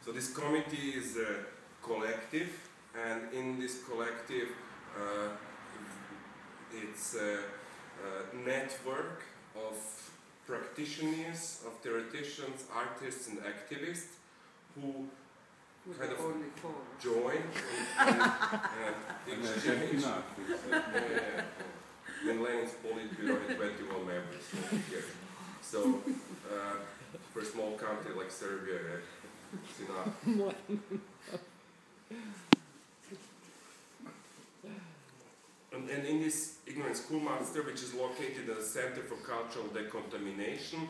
So this committee is a collective, and in this collective it's a network of practitioners, of theoreticians, artists and activists who kind of join and exchange. In Lenin's Politburo had 21 members here. So for a small country like Serbia, it's enough. And in this ignorant schoolmaster, which is located at the Center for Cultural Decontamination,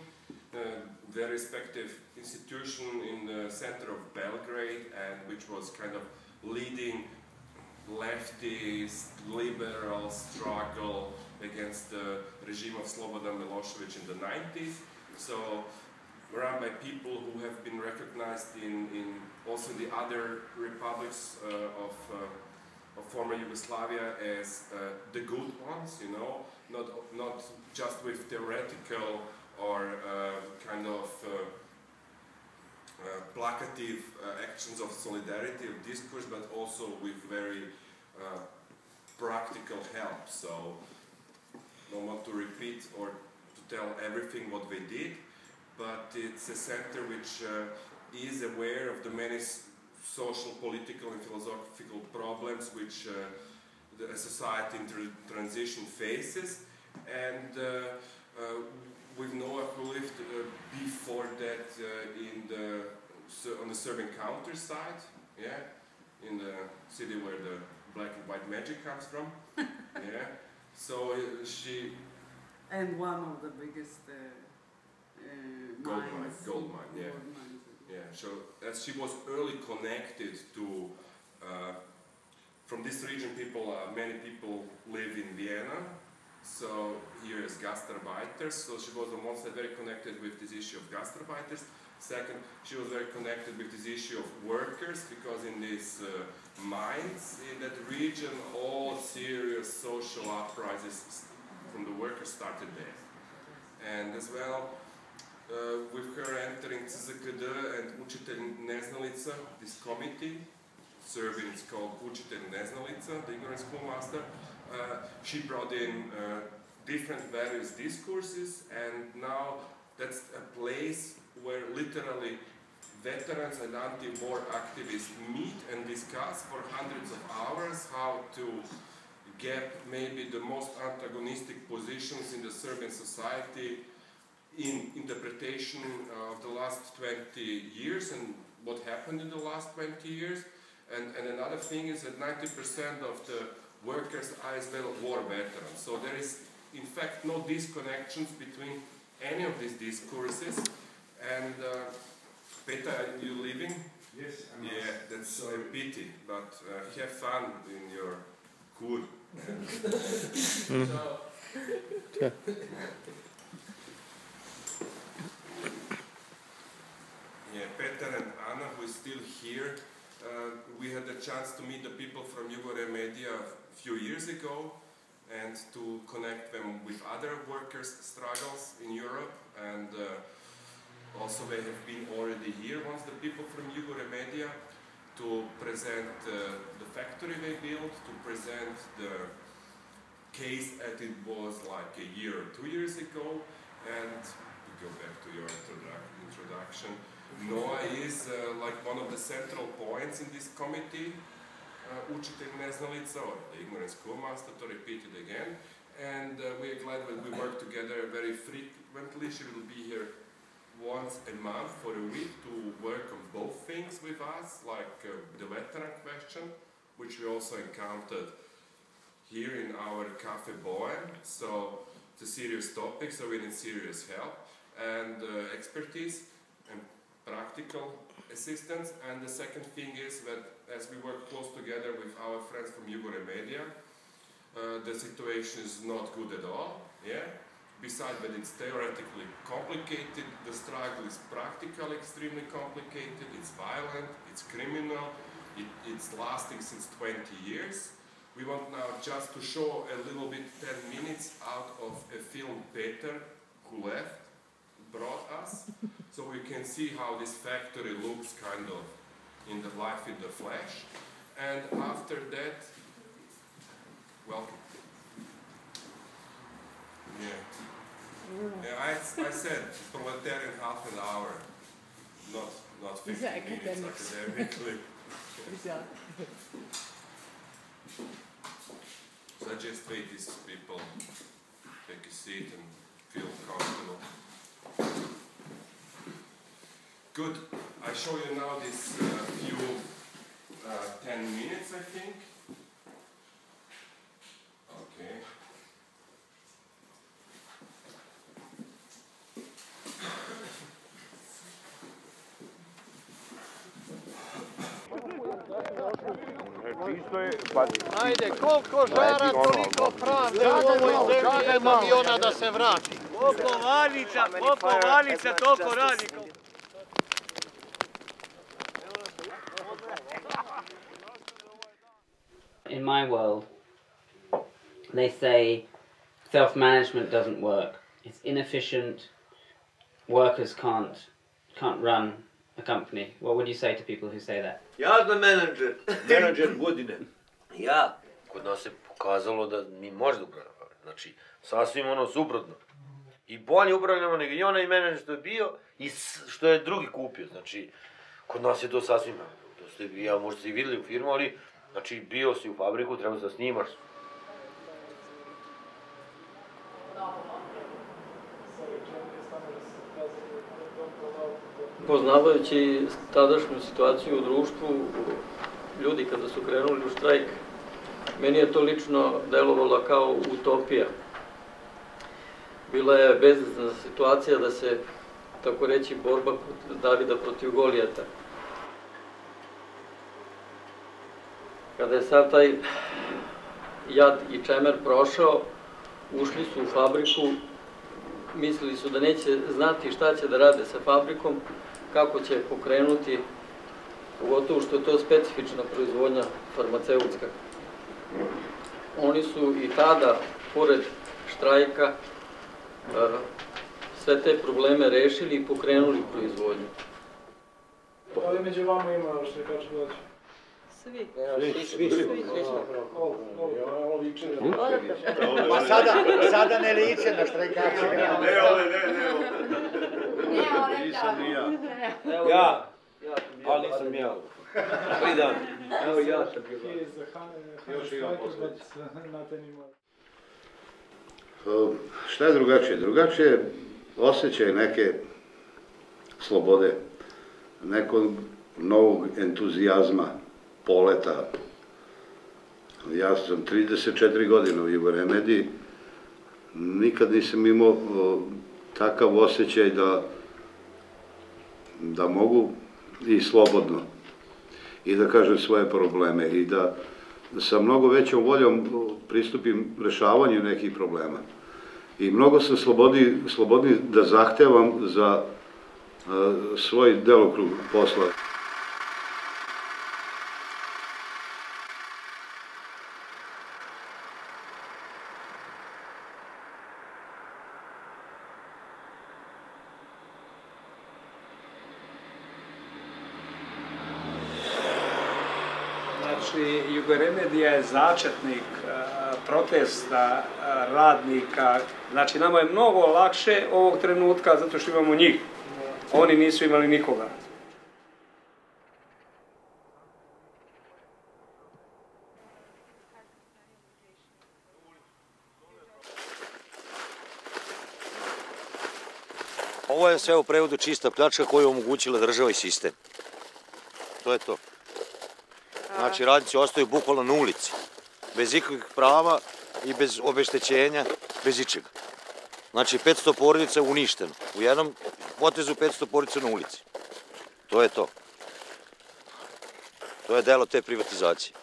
very respected institution in the center of Belgrade, and which was kind of leading leftist, liberal struggle against the regime of Slobodan Milosevic in the 90s. So run by people who have been recognized in also the other republics of former Yugoslavia as the good ones, you know, not just with theoretical or kind of placative actions of solidarity, of discourse, but also with very practical help. So I don't want to repeat or to tell everything what they did, but it's a center which is aware of the many social, political and philosophical problems which the society in transition faces, and with Noa, who lived before that on the Serbian countryside, yeah, in the city where the black and white magic comes from, yeah. So she... And one of the biggest gold mine, yeah. Yeah, so as she was early connected to, from this region many people live in Vienna, so here is Gastarbeiters, so she was on one side very connected with this issue of Gastarbeiters. Second, she was very connected with this issue of workers, because in these mines in that region, all serious social uprisings from the workers started there. And as well, with her entering CZKD and Učitelj Neznalica, this committee, Serbian it's called Učitelj Neznalica, the ignorant schoolmaster, she brought in different various discourses, and now that's a place where literally veterans and anti-war activists meet and discuss for hundreds of hours how to get maybe the most antagonistic positions in the Serbian society in interpretation of the last 20 years and what happened in the last 20 years. And another thing is that 90% of the workers are as well war veterans. So there is in fact no disconnections between any of these discourses. And Peter, are you leaving? Yes, I'm Yeah, that's a pity, but have fun in your kur. Yeah, Peter and Anna, who is still here, we had the chance to meet the people from Jugoremedija a few years ago and to connect them with other workers' struggles in Europe, and also they have been already here once, the people from Jugoremedija, to present the factory they built, to present the case as it was like a year or 2 years ago. And to go back to your introduction, Noa is like one of the central points in this committee, Učitelj Neznalica, or the ignorant schoolmaster, to repeat it again. And we are glad that we work together very frequently. She will be here once a month for a week to work on both things with us, like the veteran question, which we also encountered here in our Cafe BOEM. So it's a serious topic, so we need serious help and expertise and practical assistance. And the second thing is that as we work close together with our friends from Jugoremedija, the situation is not good at all. Yeah. Besides that it's theoretically complicated, the struggle is practically extremely complicated, it's violent, it's criminal, it's lasting since 20 years. We want now just to show a little bit 10 minutes out of a film Peter, who left, brought us, so we can see how this factory looks kind of in the life in the flesh. And after that, welcome. Yeah. I said proletarian half an hour, not 15 minutes academically. So I just wait these people, take a seat and feel comfortable. Good. I show you now this few 10 minutes, I think. Okay. Ajde, koliko žara, toliko pravde u ovoj zemlji, jednog i ona da se vrati. Koliko vanica, toliko radnika. In my world, they say self-management doesn't work. It's inefficient. Workers can't run a company. What would you say to people who say that? Ja sam menadžer godine. Ja, kod nas se pokazalo da mi možda upravljamo. Znači, sasvim ono suprotno. I bolje upravljamo nego i onaj menadžer što je bio i što je drugi kupio. Znači, kod nas je to sasvim, ja možda ste i videli u firmu, ali znači, bio si u fabriku, treba da snimaš. Poznavajući tadašnju situaciju u društvu, ljudi kada su krenuli u štrajk, meni je to lično delovalo kao utopija. Bila je bezizlazna situacija da se, tako reći, borba Davida protiv Golijata. Kada je sad taj jad i čemer prošao, ušli su u fabriku, mislili su da neće znati šta će da rade sa fabrikom, kako će pokrenuti, pogotovo što je to specifična proizvodnja farmaceutska. Oni su i tada, pored štrajka, sve te probleme rešili i pokrenuli proizvodnju. Da li među vama ima štrajkača dođe? Svi. Ovo liče na... Ma sada ne liče na štrajkače. Ne. Nisam ni ja. Ja, ali nisam ja. 3 dana. Evo ja sam bio. Još imam posljedice. Šta je drugačije? Drugačije je osjećaj neke slobode, nekog novog entuzijazma, poleta. Ja sam 34 godine u Jugoremediji, nikad nisam imao takav osjećaj da mogu i slobodno i da kažem svoje probleme i da sa mnogo većom voljom pristupim rešavanju nekih problema. I mnogo sam slobodniji da zahtevam za svoj delokrug posla. Znači, Jugoremedija je začetnik protesta radnika. Znači, nama je mnogo lakše ovog trenutka zato što imamo njih. Oni nisu imali nikoga. Ovo je sve u prevodu čista pljačka koju je omogućila država i sistem. To je to. Znači, radnici ostaju bukvalno na ulici, bez ikakvih prava i bez obeštećenja, bez ičega. Znači, 500 porodica je uništeno. U jednom potezu 500 porodica na ulici. To je to. To je delo te privatizacije.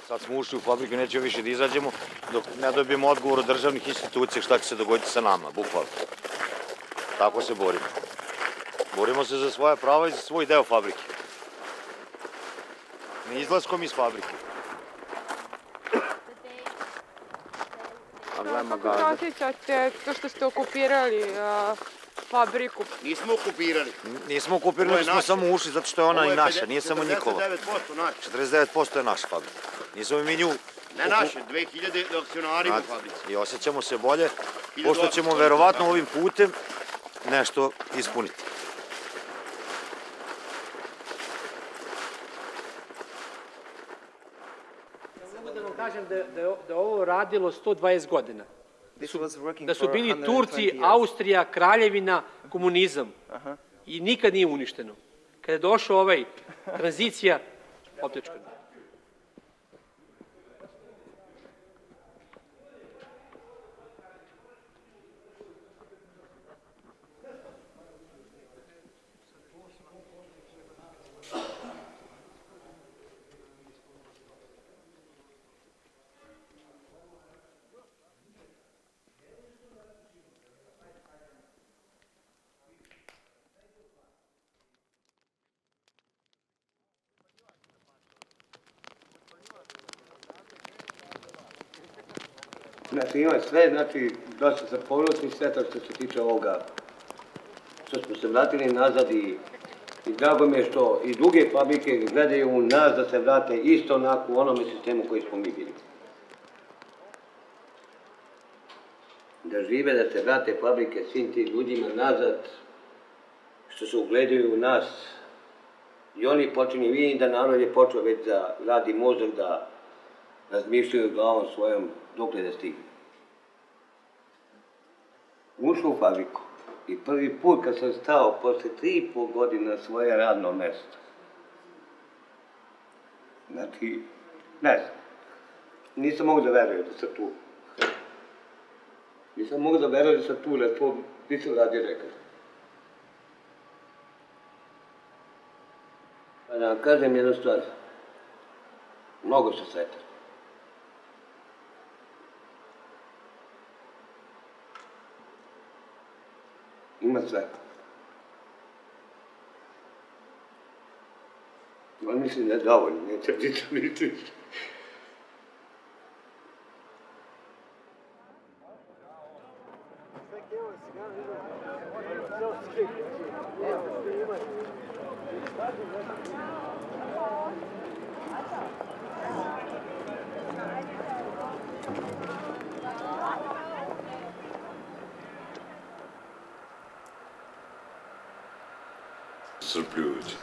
Sad smo ušli u fabriku, nećemo više da izađemo dok ne dobijemo odgovor od državnih institucija šta će se dogoditi sa nama, bukvalno. Tako se borimo. Borimo se za svoje prava i za svoj deo fabrike. Ne izlaskom iz fabrike. problema Kako se osjećate to što ste okupirali fabriku? Nismo okupirali. Nismo okupirali, smo samo ušli zato što je ona i naša, nije samo njihova. 49% naša. 49% je naš fabrika. Nismo mi nju... Ne naše, 2000 akcionari u fabrici. I osjećamo se bolje, pošto ćemo verovatno ovim putem nešto ispuniti. Samo da vam kažem da ovo radilo 120 godina. Da su bili Turci, Austrija, Kraljevina, komunizam. I nikad nije uništeno. Kada je došao ovaj tranzicija, opljačkano. Znači ima sve, znači dosta sam ponosni sve to što se tiče ovoga, što smo se vratili nazad i drago mi je što i druge fabrike gledaju u nas da se vrate isto onako u onome sistemu koji smo mi bili. Da žive, da se vrate fabrike svim tim ljudima nazad, što se ugledaju u nas i oni počinju, vidim da narod je počeo već da radi mozak, da razmišljaju glavom svojom dokle da stignu. Ušao u fabriku i prvi put kad sam stao posle 3,5 godine na svoje radno mesto. Znači, ne znam, nisam mogu da verujem da sam tu. Nisam mogu da verujem da sam tu, da to nisam radio rekao. Pa da vam kažem jednu stvar, mnogo sam sretan. Ima sve. Ali mislim da je dovoljno, neće biti više. Iscrpljujuće.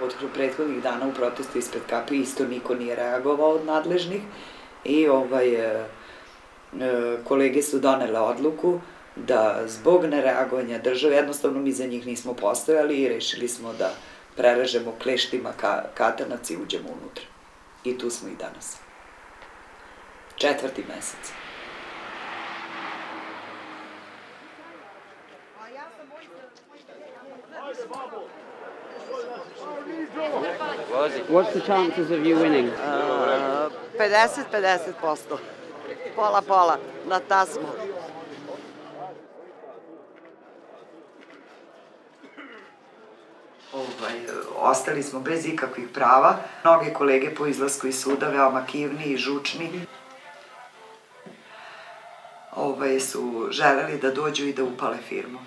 Od prethodnih dana u protestu ispred kape isto niko nije reagovao od nadležnih i kolege su donele odluku da zbog nereagovanja države, jednostavno mi za njih nismo postojali i rešili smo da prerežemo kleštima katanac i uđemo unutra. I tu smo i danas. 4. mesec. What's the chances of you winning? 50-50%. Pola-pola, na ta smo. Ostali smo bez ikakvih prava. Mnoge kolege po izlasku iz suda, veoma kivni i žučni, su želeli da dođu i da upale firmu.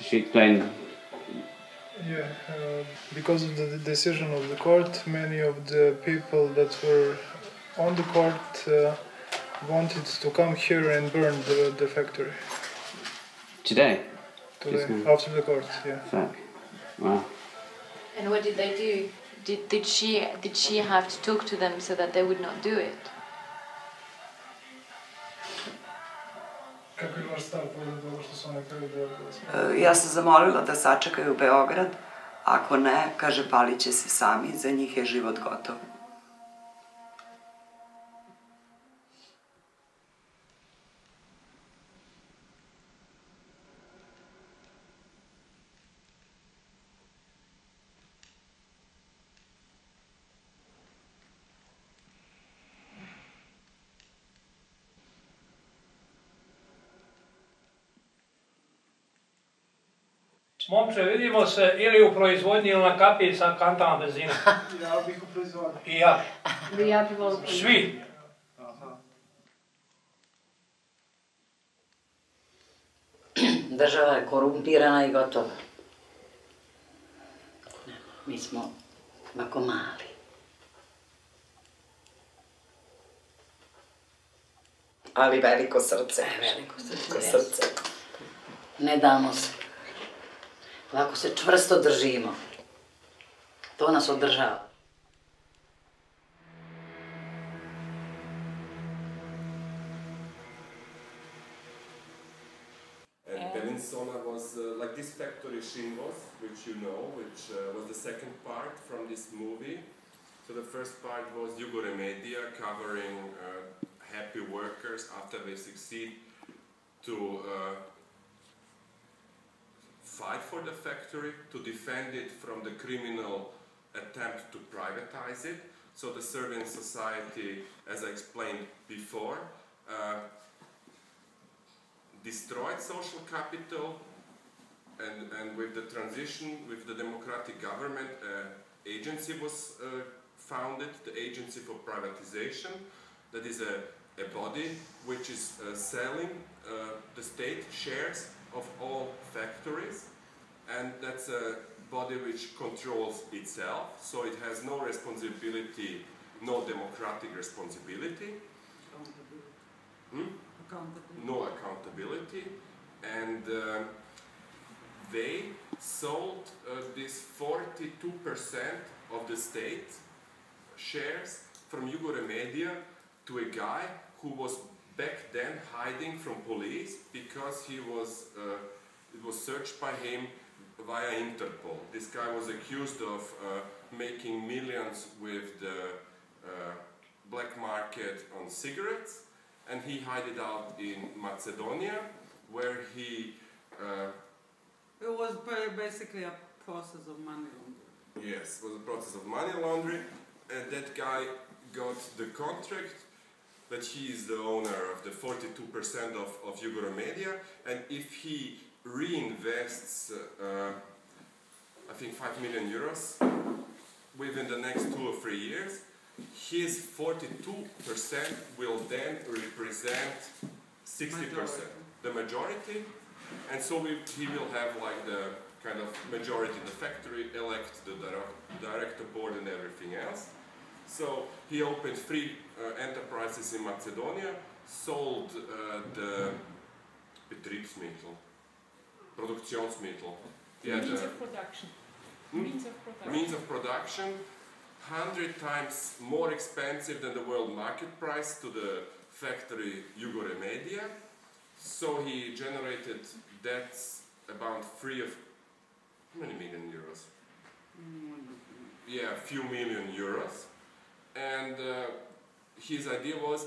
She explained. Yeah, because of the decision of the court, many of the people that were on the court wanted to come here and burn the factory. Today? Today, after the court, yeah. Fuck. Wow. And what did they do? Did she have to talk to them so that they would not do it? Kako je vaš stav pored toga što su oni hteli Beograd? Ja sam zamolila da sačekaju Beograd, ako ne, kaže, palit će se sami, za njih je život gotov. Momče, vidimo se ili u proizvodnji ili na kapi sa kantama benzina. Ja bih u proizvodnji. I ja. Ja bi volila. Svi. Država je korumpirana i gotova. Mi smo ovako mali. Ali veliko srce. Veliko srce. Srce. Ne damo se. Ovako se čvrsto držimo. To nas održava. And Bellinzona was like this factory Shinvos, which you know, which was the second part from this movie. So the first part was Jugoremedija, covering happy workers after they succeed to fight for the factory, to defend it from the criminal attempt to privatize it. So the Serbian society, as I explained before, destroyed social capital, and with the transition, with the democratic government, agency was founded, the Agency for Privatization. That is a body which is selling the state shares of all factories, and that's a body which controls itself, so it has no responsibility, no democratic responsibility. No accountability, and they sold this 42% of the state shares from Jugoremedija to a guy who was back then hiding from police because he was it was searched by him via Interpol. This guy was accused of making millions with the black market on cigarettes, and he hid it out in Macedonia, where he... it was basically a process of money laundering. Yes, it was a process of money laundering, and that guy got the contract that he is the owner of the 42% of Jugoremedija, and if he reinvests, I think 5 million euros within the next 2 or 3 years, his 42% will then represent 60%, the majority, and so he will have like the kind of majority in the factory, elect the director board and everything else. So he opened 3 enterprises in Macedonia, sold the Betriebsmittel, Produktionsmittel. Means of production. Means of production. Means of production. 100 times more expensive than the world market price to the factory Jugoremedija. So he generated debts about how many million euros? Yeah, a few million euros. And his idea was,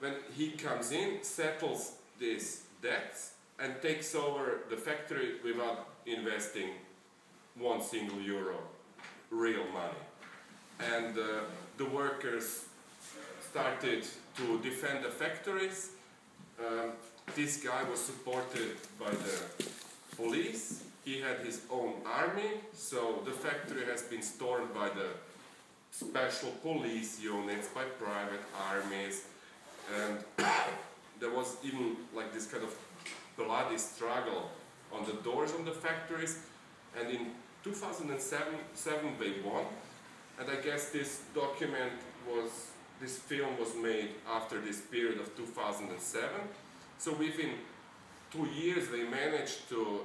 when he comes in, settles these debts and takes over the factory without investing 1 single euro real money. And the workers started to defend the factories. This guy was supported by the police. He had his own army, so the factory has been stormed by the special police units, by private armies, and there was even like this kind of bloody struggle on the doors of the factories, and in 2007 they won. And I guess this film was made after this period of 2007. So within 2 years they managed to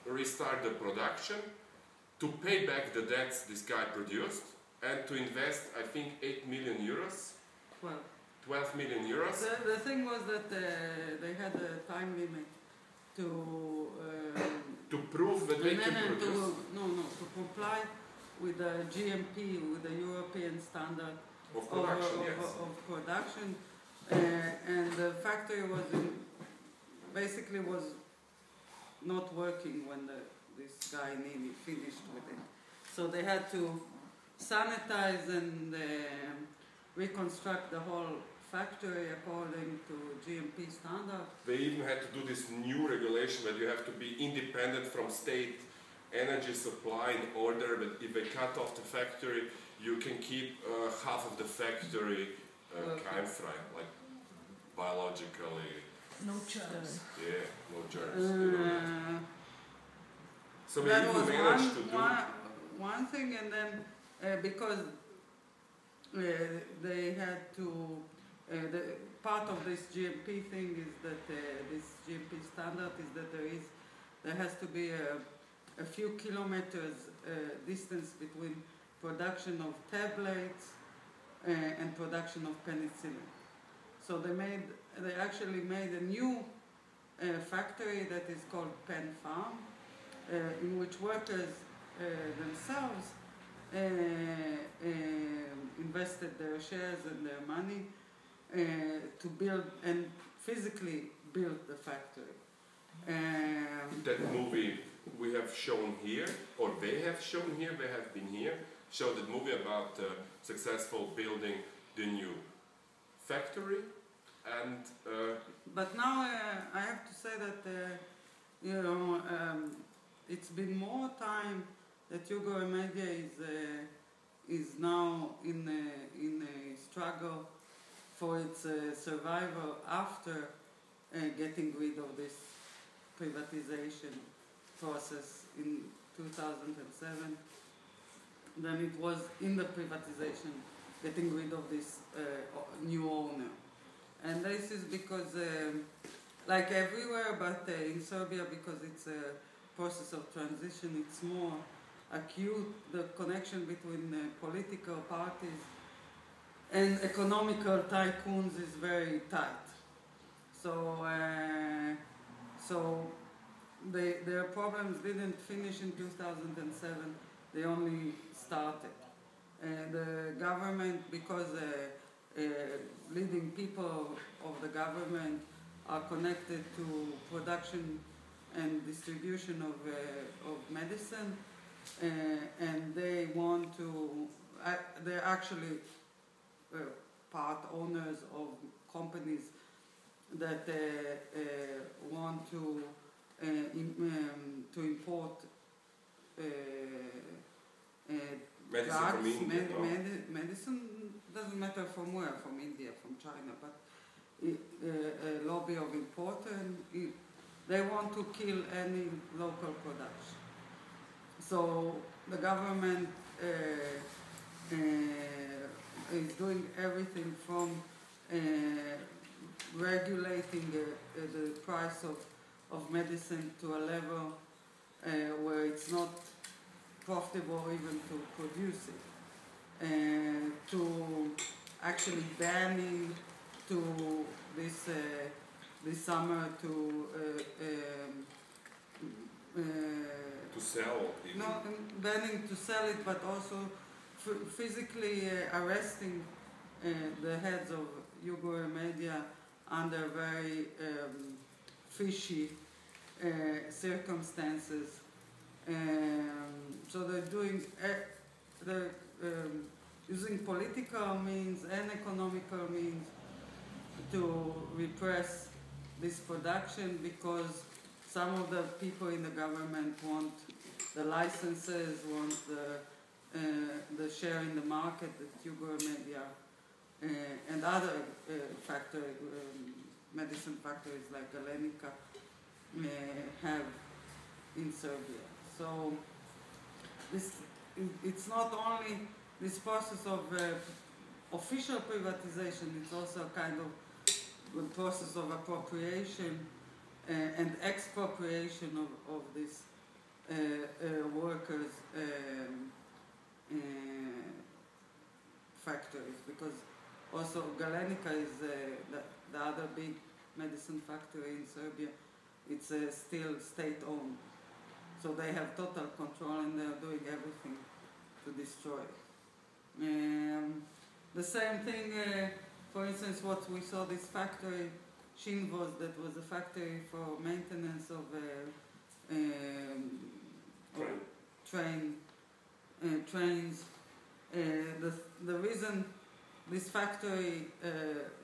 restart the production, to pay back the debts this guy produced, and to invest, I think, 8 million euros. 12 million euros. The thing was that they had a time limit to prove that they can produce. To comply with the GMP, with the European standard of production, of production. And the factory was basically was not working when this guy nearly finished with it. So they had to sanitize and reconstruct the whole factory according to GMP standard. They even had to do this new regulation that you have to be independent from state energy supply in order that if they cut off the factory, you can keep half of the factory keimfrei, like biologically. No germs. Yeah, no germs. So they that even was managed to do. one thing, and then because they had to, part of this GMP thing is that this GMP standard is that there has to be a few kilometers distance between production of tablets and production of penicillin. So they actually made a new factory that is called Pen Farm, in which workers themselves invested their shares and their money to build and physically build the factory. That movie we have shown here, or they have shown here, they have been here, showed that movie about successful building the new factory. And but now I have to say that it's been more time that Jugoremedija is now in a struggle for its survival after getting rid of this privatization process in 2007 than it was in the privatization getting rid of this new owner. And this is because, like everywhere, but in Serbia, because it's a process of transition, it's more acute. The connection between political parties and economical tycoons is very tight. So, their problems didn't finish in 2007, they only started. The government, because leading people of the government are connected to production and distribution of medicine, and they want to, they're actually part owners of companies that want to import drugs, medicine, doesn't matter from where, from India, from China, but a lobby of import, and they want to kill any local production. So the government is doing everything from regulating the price of medicine to a level where it's not profitable even to produce it, to actually banning to this summer to sell even. No, banning to sell it, but also physically arresting the heads of Jugoremedija under very fishy circumstances. So they're using political means and economical means to repress this production, because some of the people in the government want the licenses, want the share in the market that Jugoremedija and other medicine factories like Galenica have in Serbia. So it's not only this process of official privatization, it's also a kind of a process of appropriation and expropriation of these workers' factories, because also Galenica is the other big medicine factory in Serbia. It's still state-owned. So they have total control and they're doing everything to destroy it. The same thing, for instance, what we saw this factory, Shinvoz, that was a factory for maintenance of trains. The reason this factory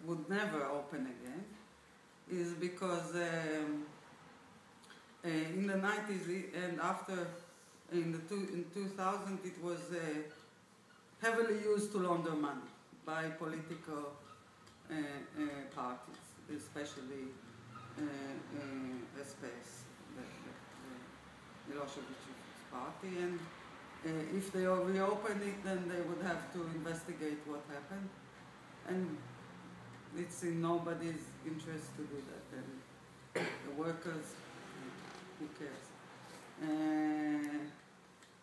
would never open again is because in the 90s and after in 2000 it was heavily used to launder money by political parties, especially SPS, the Milošević's party, and if they reopen it, then they would have to investigate what happened, and it's in nobody's interest to do that, and the workers, who cares?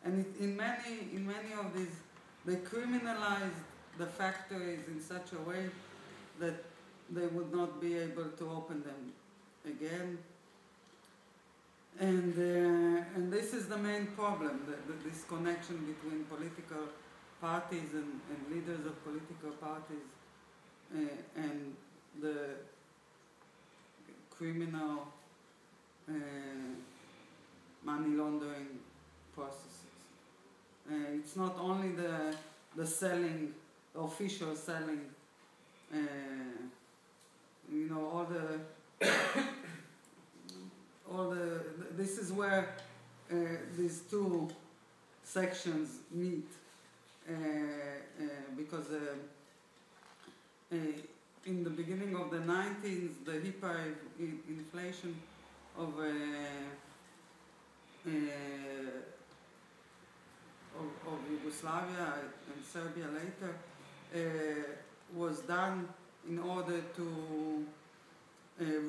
And in many of these, they criminalized the factories in such a way that they would not be able to open them again. And this is the main problem, this connection between political parties and leaders of political parties and the criminal money laundering processes. It's not only the selling, the official selling, you know, all the this is where these two sections meet, because in the beginning of the 90s, the hyperinflation of Yugoslavia and Serbia later was done in order to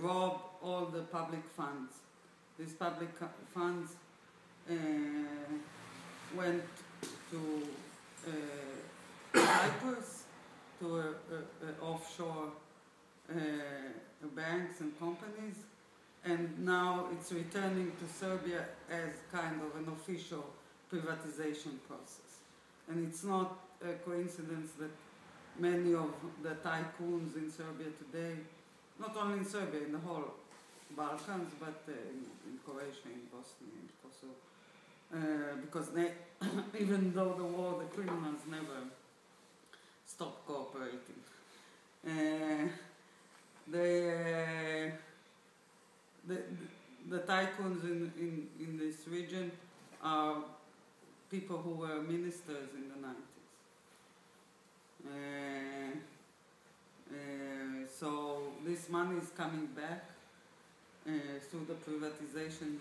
rob all the public funds. These public funds went to Cyprus, to offshore banks and companies, and now it's returning to Serbia as kind of an official privatization process. And it's not a coincidence that many of the tycoons in Serbia today, not only in Serbia, in the whole Balkans, but in Croatia, in Bosnia, in Kosovo, because they, even though the war, the criminals never stopped cooperating. The tycoons in this region are people who were ministers in the 90s. So this money is coming back through the privatization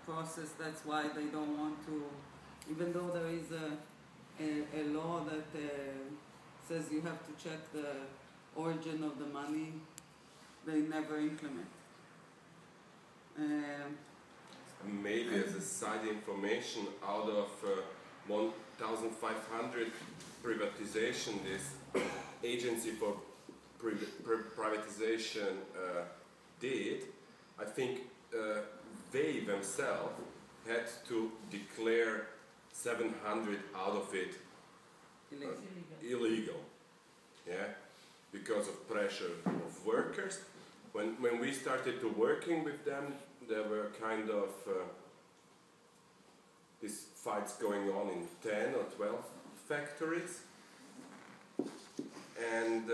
process. That's why they don't want to, even though there is a law that says you have to check the origin of the money, they never implement. Maybe as a side information, out of 1,500 privatization this agency for privatization did, I think they themselves had to declare 700 out of it illegal. Yeah, because of pressure of workers. When we started to working with them, there were kind of these fights going on in 10 or 12 factories, and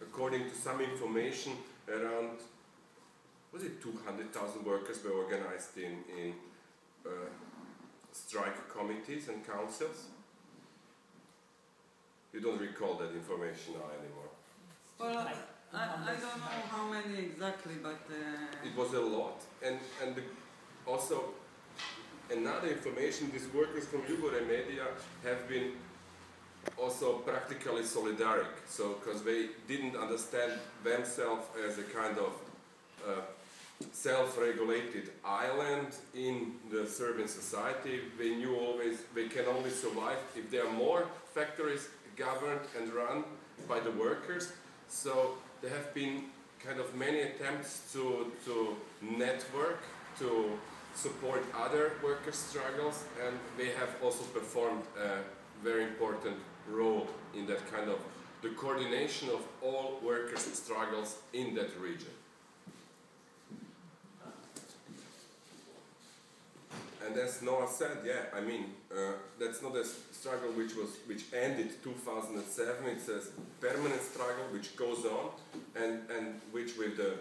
according to some information, around, was it 200,000 workers were organized in strike committees and councils? You don't recall that information now anymore. Well, I don't know how many exactly, but it was a lot, and also another information. These workers from Jugoremedija have been also practically solidaric, so because they didn't understand themselves as a kind of self-regulated island in the Serbian society. They knew always they can only survive if there are more factories governed and run by the workers. So there have been kind of many attempts to network, to support other worker struggles, and they have also performed a very important role in that kind of the coordination of all workers' struggles in that region. And And as Noah said, yeah, I mean, that's not a struggle which ended 2007. It's a permanent struggle which goes on, and which with the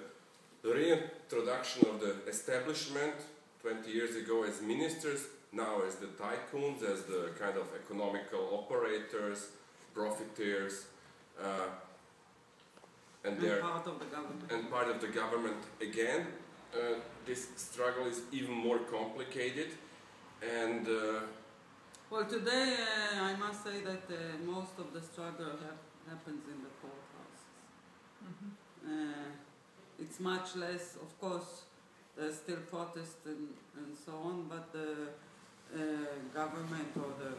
reintroduction of the establishment 20 years ago as ministers, now as the tycoons, as the kind of economical operators, profiteers, and part of the government again. This struggle is even more complicated, and well, today I must say that most of the struggle happens in the courthouses. It's much less, of course, there's still protests and so on, but the government or the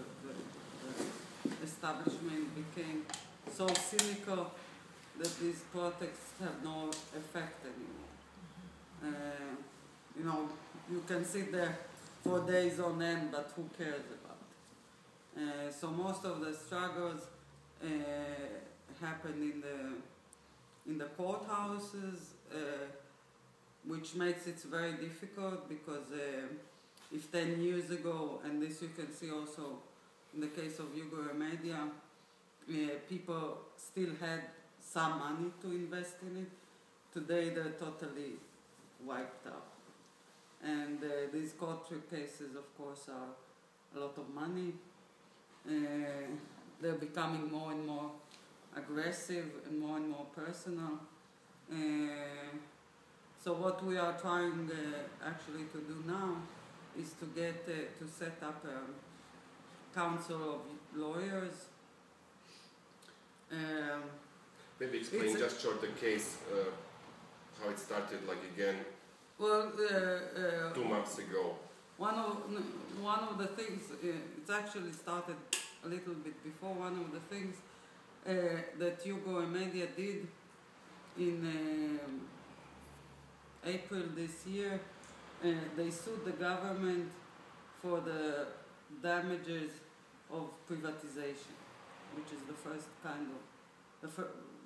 establishment became so cynical that these protests have no effect anymore. You know, you can sit there for days on end, but who cares about it? So most of the struggles happen in the courthouses, which makes it very difficult because if 10 years ago, and this you can see also in the case of Jugoremedija, people still had some money to invest in it. Today they're totally wiped out. And these court cases, of course, are a lot of money. They're becoming more and more aggressive and more personal. So what we are trying actually to do now is to get to set up a council of lawyers. Maybe explain just short the case, how it started, like again, well, 2 months ago. One of the things, it's actually started a little bit before. One of the things that Jugoremedija did in April this year, they sued the government for the damages of privatization, which is the first kind of,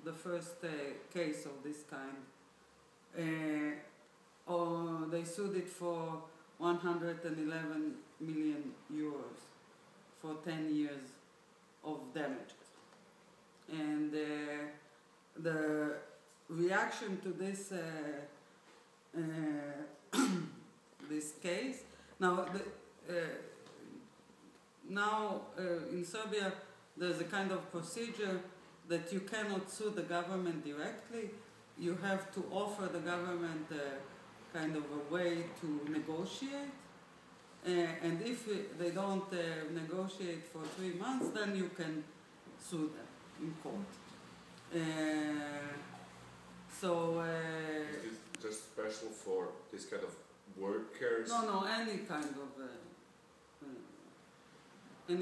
the first case of this kind. They sued it for 111 million euros for 10 years of damages. And the reaction to this this case, now in Serbia there's a kind of procedure that you cannot sue the government directly. You have to offer the government kind of a way to negotiate, and if they don't negotiate for 3 months, then you can sue them in court. Is this just special for this kind of workers? No, any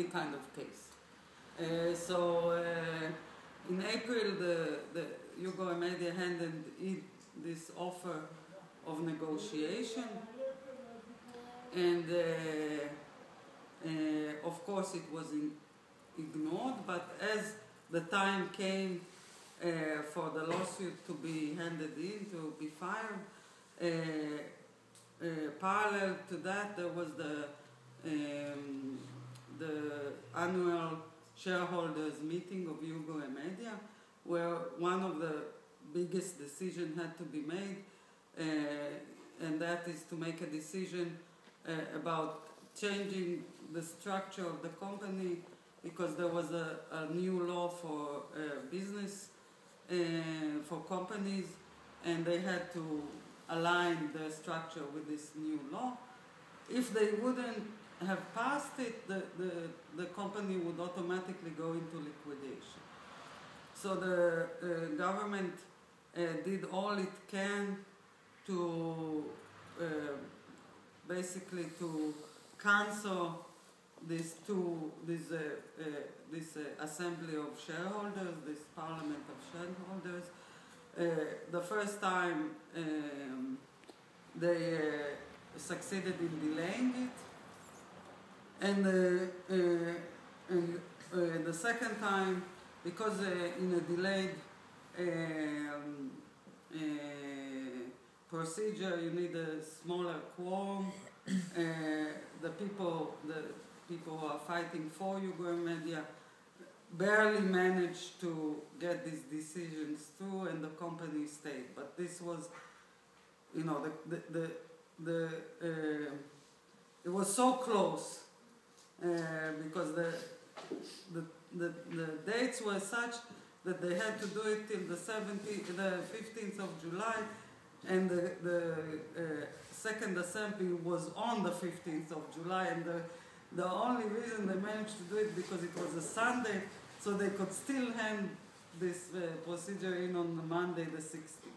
kind of case. In April, the Jugoremedija handed in this offer of negotiation, and of course it was ignored, but as the time came for the lawsuit to be handed in, to be filed, parallel to that there was the annual shareholders meeting of Jugoremedija, where one of the biggest decisions had to be made, and that is to make a decision about changing the structure of the company, because there was a new law for business, for companies, and they had to align the structure with this new law. If they wouldn't have passed it, the company would automatically go into liquidation. So the government did all it can to basically to cancel this assembly of shareholders, this parliament of shareholders. The first time they succeeded in delaying it, and the second time, because in a delayed procedure you need a smaller quorum, the people who are fighting for Jugoremedija barely managed to get these decisions through, and the company stayed. But this was, you know, it was so close because the dates were such that they had to do it till the 15th of July, and the second assembly was on the 15th of July, and the only reason they managed to do it because it was a Sunday, so they could still hand this procedure in on the Monday the 16th.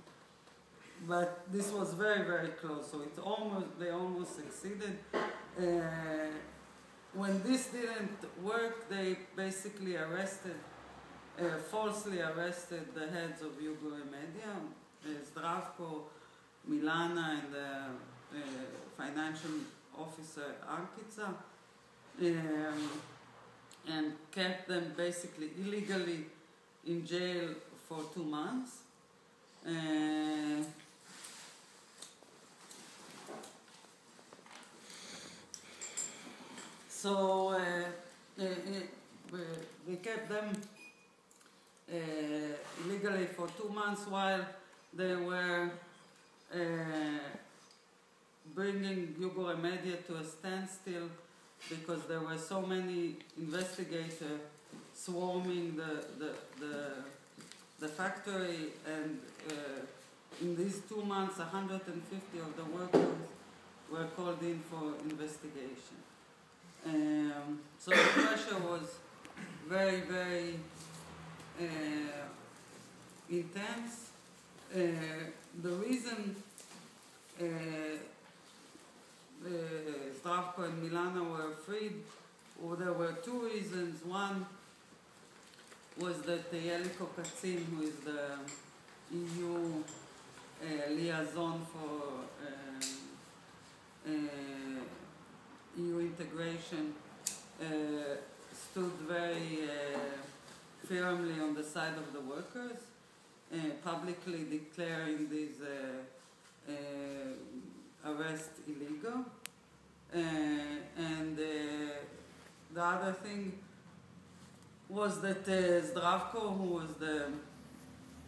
But this was very, very close, so they almost succeeded. When this didn't work, they basically falsely arrested the heads of Jugoremedija, Zdravko, Milana, and the financial officer Arkica, and kept them basically illegally in jail for 2 months. So we kept them illegally for 2 months while they were bringing Jugoremedija to a standstill because there were so many investigators swarming the factory, and in these 2 months 150 of the workers were called in for investigation. So the pressure was very, very intense. The reason Zdravko and Milana were freed, there were 2 reasons. One was that Jeliko Kacin, who is the EU liaison for EU integration, stood very firmly on the side of the workers, publicly declaring these arrests illegal. And the other thing was that Zdravko, who was the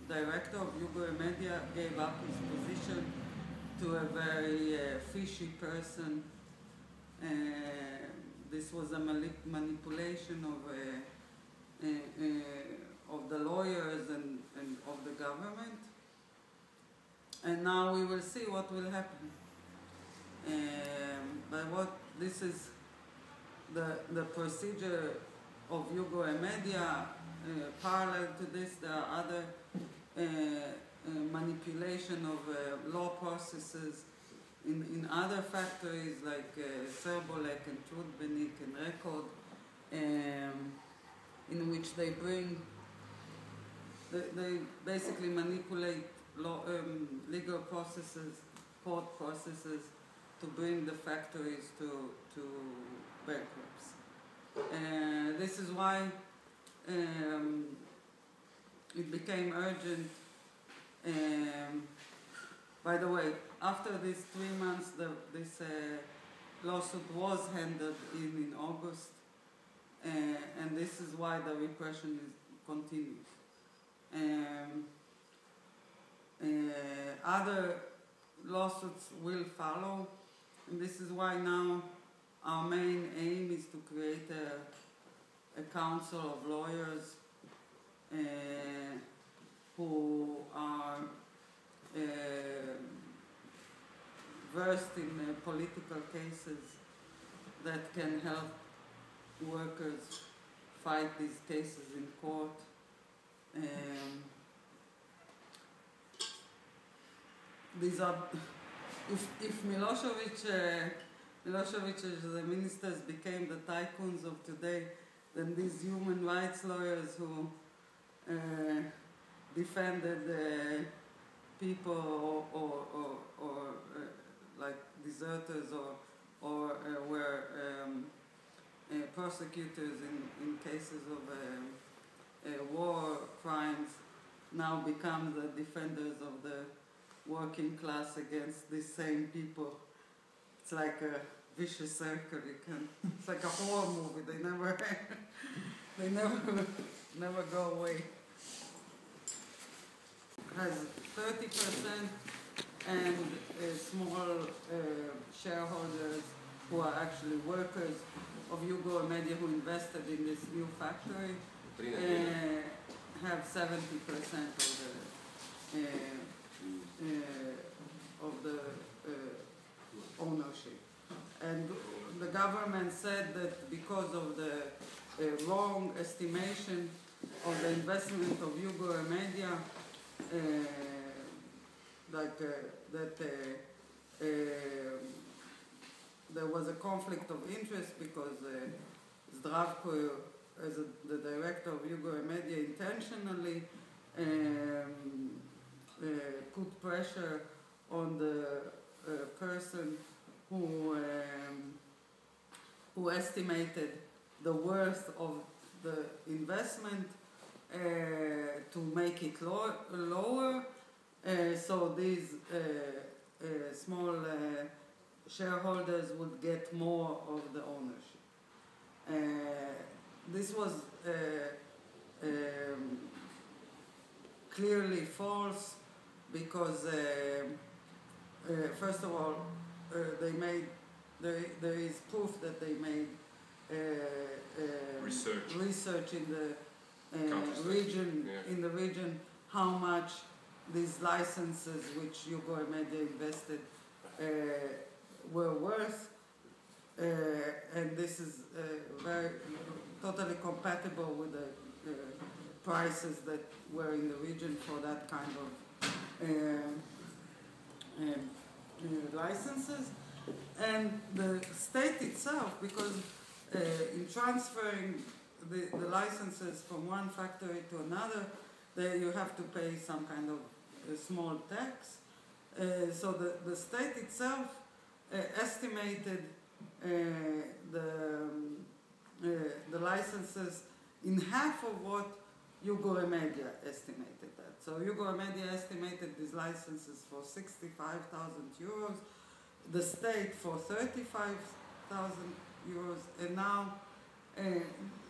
director of Jugoremedija, gave up his position to a very fishy person. This was a manipulation of the lawyers and of the government. And now we will see what will happen. But this is the procedure of Jugoremedija. Parallel to this, there are other manipulation of law processes in other factories like Serbolek and Trudbenik and Record, in which they basically manipulate legal processes, court processes, to bring the factories to bankruptcy. This is why it became urgent. By the way, after these 3 months, this lawsuit was handed in August, and this is why the repression continues. Other lawsuits will follow, and this is why now our main aim is to create a council of lawyers who are versed in political cases that can help workers fight these cases in court. These are, if Milosevic the ministers became the tycoons of today, then these human rights lawyers who defended people or like deserters or were prosecutors in cases of war crimes now become the defenders of the working class against these same people. It's like a vicious circle. It's like a horror movie. They never, never go away. Has 30% and small shareholders who are actually workers of Jugoremedija who invested in this new factory have 70% of the ownership. And the government said that because of the wrong estimation of the investment of Jugoremedija, there was a conflict of interest because Zdravko, as the director of Jugoremedija, intentionally put pressure on the person who estimated the worth of the investment to make it lower, so these small shareholders would get more of the ownership. This was clearly false because, first of all, there is proof that they made research in the region, how much these licenses which Jugoremedija invested were worth, and this is totally compatible with the prices that were in the region for that kind of licenses. And the state itself, because in transferring the licenses from one factory to another, you have to pay some kind of small tax. So the state itself estimated the licenses in half of what Jugoremedija estimated that. So Jugoremedija estimated these licenses for 65,000 euros, the state for 35,000 euros, and now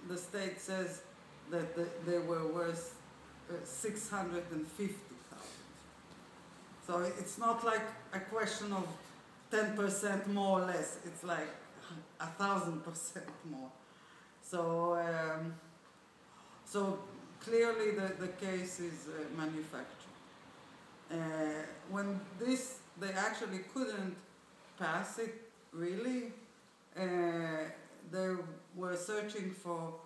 the state says that they were worth 650,000. So it's not like a question of 10% more or less. It's like 1,000% more. So so clearly the case is manufactured. When they actually couldn't pass it really. They were searching for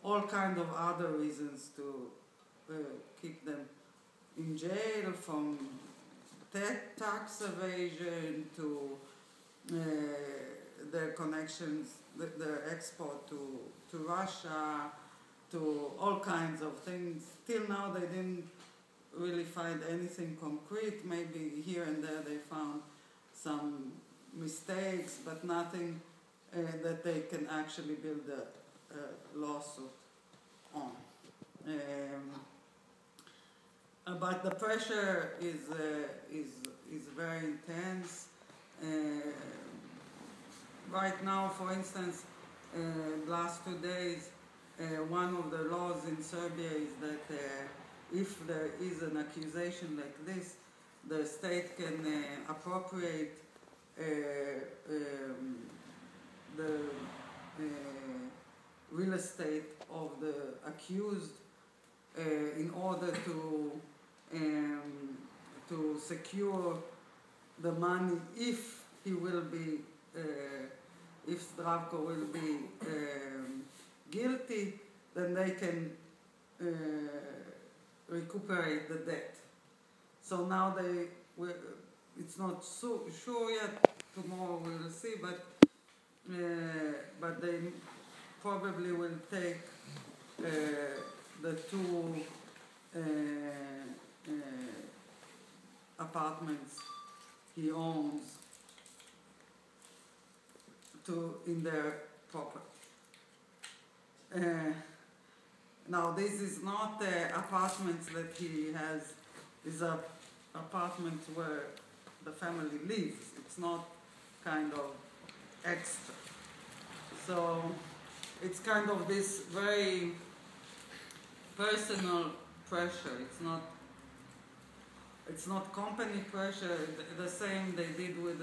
all kinds of other reasons to keep them in jail, from tax evasion to their connections, their export to Russia, to all kinds of things. Till now they didn't really find anything concrete. Maybe here and there they found some mistakes, but nothing that they can actually build a lawsuit on. But the pressure is very intense. Right now, for instance, last 2 days, one of the laws in Serbia is that if there is an accusation like this, the state can appropriate the real estate of the accused in order to secure the money if he will be, if Zdravko will be guilty, then they can recuperate the debt. So now it's not so sure yet. Tomorrow we will see, but they probably will take the 2 apartments he owns in their property. Now this is not the apartments that he has. These are apartments where the family lives. It's not kind of extra. So it's kind of this very personal pressure. It's not company pressure. The same they did with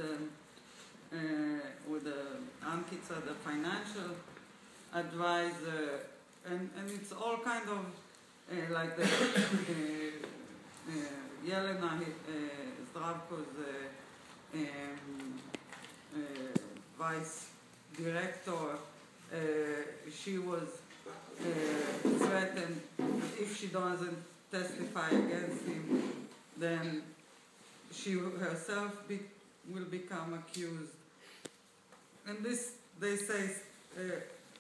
Ankica, the financial advisor, and it's all kind of like the Jelena Zdravko's vice director. She was threatened if she doesn't testify against him, then she herself will become accused. And this they say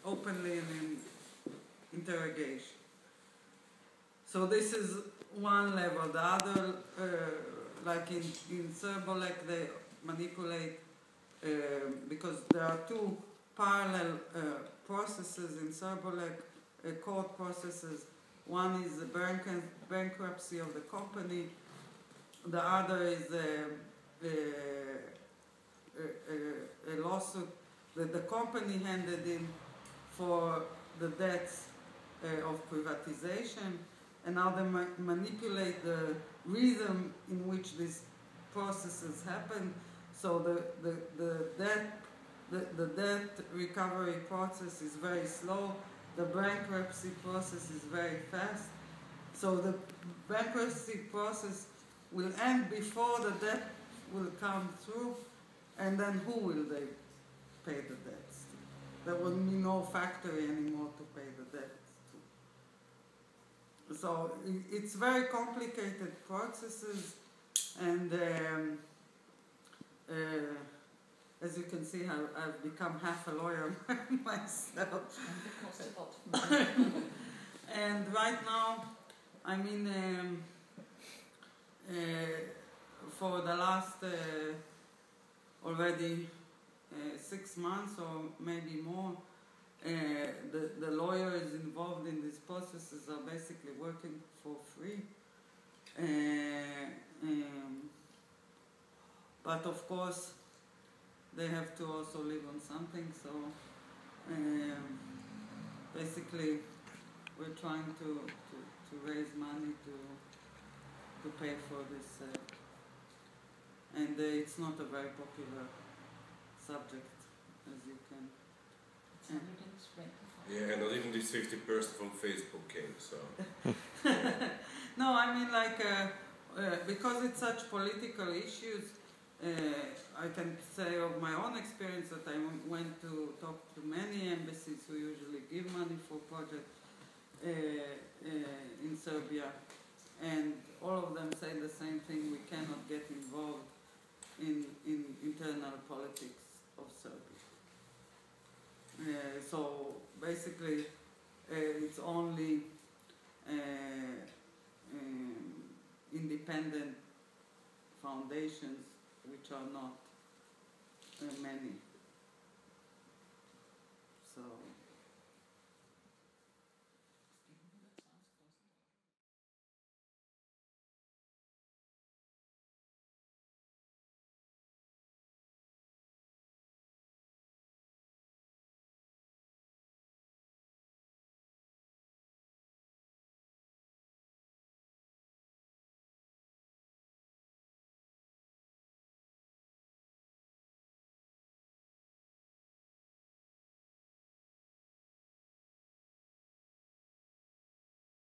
openly in interrogation. So this is one level. The other, like in Serbolek, they manipulate because there are two parallel processes in Serbolek, court processes. One is the bankruptcy of the company. The other is a lawsuit that the company handed in for the debts of privatization, and now they manipulate the rhythm in which these processes happen. So the debt recovery process is very slow. The bankruptcy process is very fast. So the bankruptcy process will end before the debt will come through, and then who will they pay the debts to? There will be no factory anymore to pay the debts to. So it's very complicated processes, and as you can see, I've become half a lawyer myself. And right now, I mean, for the last already 6 months or maybe more, the lawyers involved in these processes are basically working for free. But of course, they have to also live on something, so basically we're trying to raise money to pay for this, and it's not a very popular subject, as you can. Yeah, not even this 50% from Facebook came, so. No, I mean, like, because it's such political issues, I can say of my own experience that I went to talk to many embassies who usually give money for projects in Serbia, and all of them say the same thing: we cannot get involved in internal politics of Serbia. So basically, it's only independent foundations, which are not many.